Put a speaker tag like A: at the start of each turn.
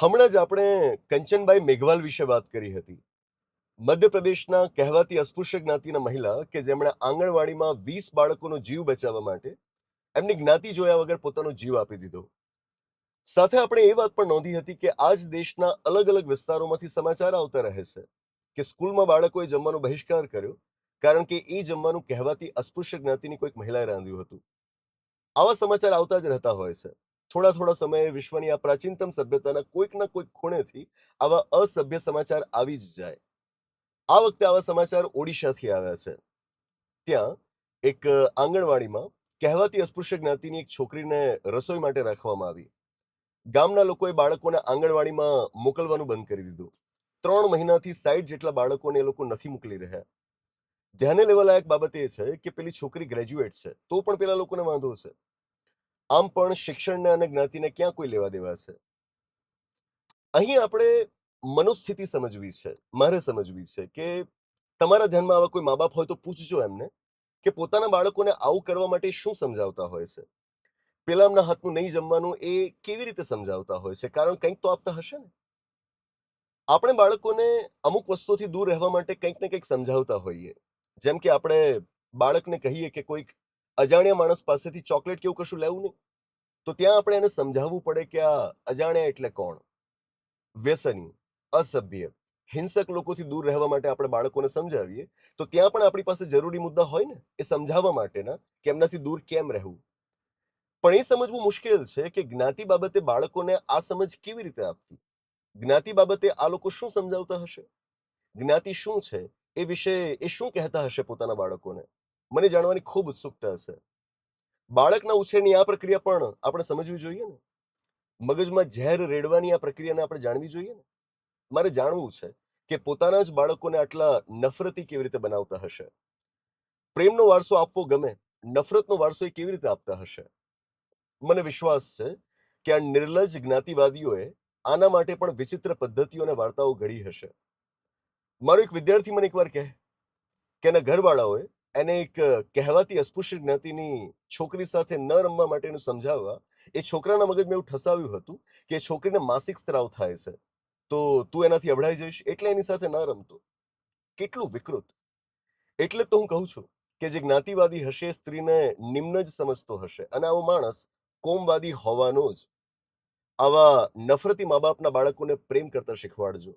A: હમણાં જ આપણે કંચનબાઈ મેઘવાલ વિશે વાત કરી હતી. મધ્યપ્રદેશના કહેવાતી અસ્પૃશ્ય જ્ઞાતિના મહિલા કે જેમણે આંગણવાડીમાં 20 બાળકોનો જીવ બચાવવા માટે એમની જ્ઞાતિ જોયા વગર પોતાનો જીવ આપી દીધો. સાથે આપણે એ વાત પણ નોંધી હતી કે આજ દેશના અલગ અલગ વિસ્તારોમાંથી સમાચાર આવતા રહે છે કે સ્કૂલમાં બાળકોએ જમવાનો બહિષ્કાર કર્યો કારણ કે એ જમવાનું કહેવાતી અસ્પૃશ્ય જ્ઞાતિની કોઈક મહિલાએ રાંધ્યું હતું. આવા સમાચાર આવતા જ રહેતા હોય છે. થોડા થોડા સમયે વિશ્વની આ પ્રાચીનતમ સભ્યતાના કોઈકના કોઈક ખૂણેથી આવા અસભ્ય સમાચાર આવી જ જાય. આ વખતે આવા સમાચાર ઓડિશાથી આવ્યા છે. ત્યાં એક આંગણવાડીમાં કહેવાતી અસ્પૃશ્ય જ્ઞાતિની એક છોકરીને રસોઈ માટે રાખવામાં આવી. ગામના લોકોએ બાળકોને આંગણવાડીમાં મોકલવાનું બંધ કરી દીધું. 3 મહિનાથી 60 જેટલા બાળકોને એ લોકો નથી મોકલી રહ્યા. ધ્યાને લેવા લાયક બાબત એ છે કે પેલી છોકરી ગ્રેજ્યુએટ છે, તો પણ પેલા લોકોને વાંધો છે. આમ પણ શિક્ષણને અને જ્ઞાતિને ક્યાં કોઈ લેવા દેવા છે. અહીં આપણે મનોસ્થિતિ સમજવી છે, મારે સમજવી છે કે તમારા ધ્યાનમાં આવા કોઈ મા બાપ હોય તો પૂછજો એમને કે પોતાના બાળકોને આવું કરવા માટે શું સમજાવતા હોય છે. પેલા એમના હાથનું નહીં જમવાનું એ કેવી રીતે સમજાવતા હોય છે, કારણ કંઈક તો આપતા હશે ને. આપણે બાળકોને અમુક વસ્તુઓથી દૂર રહેવા માટે કંઈક ને કંઈક સમજાવતા હોઈએ. જેમ કે આપણે બાળકને કહીએ કે કોઈક અજાણ્યા માણસ પાસેથી ચોકલેટ કે એવું કશું લેવું નહીં, તો ત્યાં આપણે એને સમજાવવું પડે કે આ અજાણ્યા એટલે કોણ. વ્યસની, અસભ્ય, હિંસક લોકોથી દૂર રહેવા માટે આપણે બાળકોને સમજાવીએ તો ત્યાં પણ આપણી પાસે જરૂરી મુદ્દા હોય ને એ સમજાવવા માટેના કે એમનાથી દૂર કેમ રહેવું. પણ એ સમજવું મુશ્કેલ છે કે જ્ઞાતિ બાબતે બાળકોને આ સમજ કેવી રીતે આપવી. જ્ઞાતિ બાબતે આ લોકો શું સમજાવતા હશે, જ્ઞાતિ શું છે એ વિશે એ શું કહેતા હશે પોતાના બાળકોને. મને જાણવાની ખૂબ ઉત્સુકતા છે. બાળકના ઉછેરની આ પ્રક્રિયા પણ આપણે સમજવી જોઈએ ને. મગજમાં ઝેર રેડવાની આ પ્રક્રિયાને આપણે જાણવી જોઈએ ને. મારે જાણવું છે કે પોતાના જ બાળકોને આટલા નફરતી કેવી રીતે બનાવતા હશે. પ્રેમનો વારસો આપવો ગમે, નફરતનો વારસો એ કેવી રીતે આપતા હશે. મને વિશ્વાસ છે કે આ નિર્લજ્જ જ્ઞાતિવાદીઓએ આના માટે પણ વિચિત્ર પદ્ધતિઓ અને વાર્તાઓ ઘડી હશે. મારો એક વિદ્યાર્થી મને એકવાર કહે કે એના ઘરવાળાઓએ એને એક કહેવાતી અસ્પૃશ્ય જ્ઞાતિની છોકરી સાથે ન રમવા માટેનું સમજાવવા એ છોકરાના મગજમાં એવું ઠસાવ્યું હતું કે છોકરીને માસિક સ્ત્રાવ થાય છે, તો તું એનાથી અભડાઈ જઈશ એટલે એની સાથે ન રમતો. કેટલું વિકૃત. એટલે તો હું કહું છું કે જે જ્ઞાતિવાદી હશે એ સ્ત્રીને નિમ્ન જ સમજતો હશે અને આવો માણસ કોમવાદી હોવાનો જ. આવા નફરતી મા બાપના બાળકોને પ્રેમ કરતા શીખવાડજો.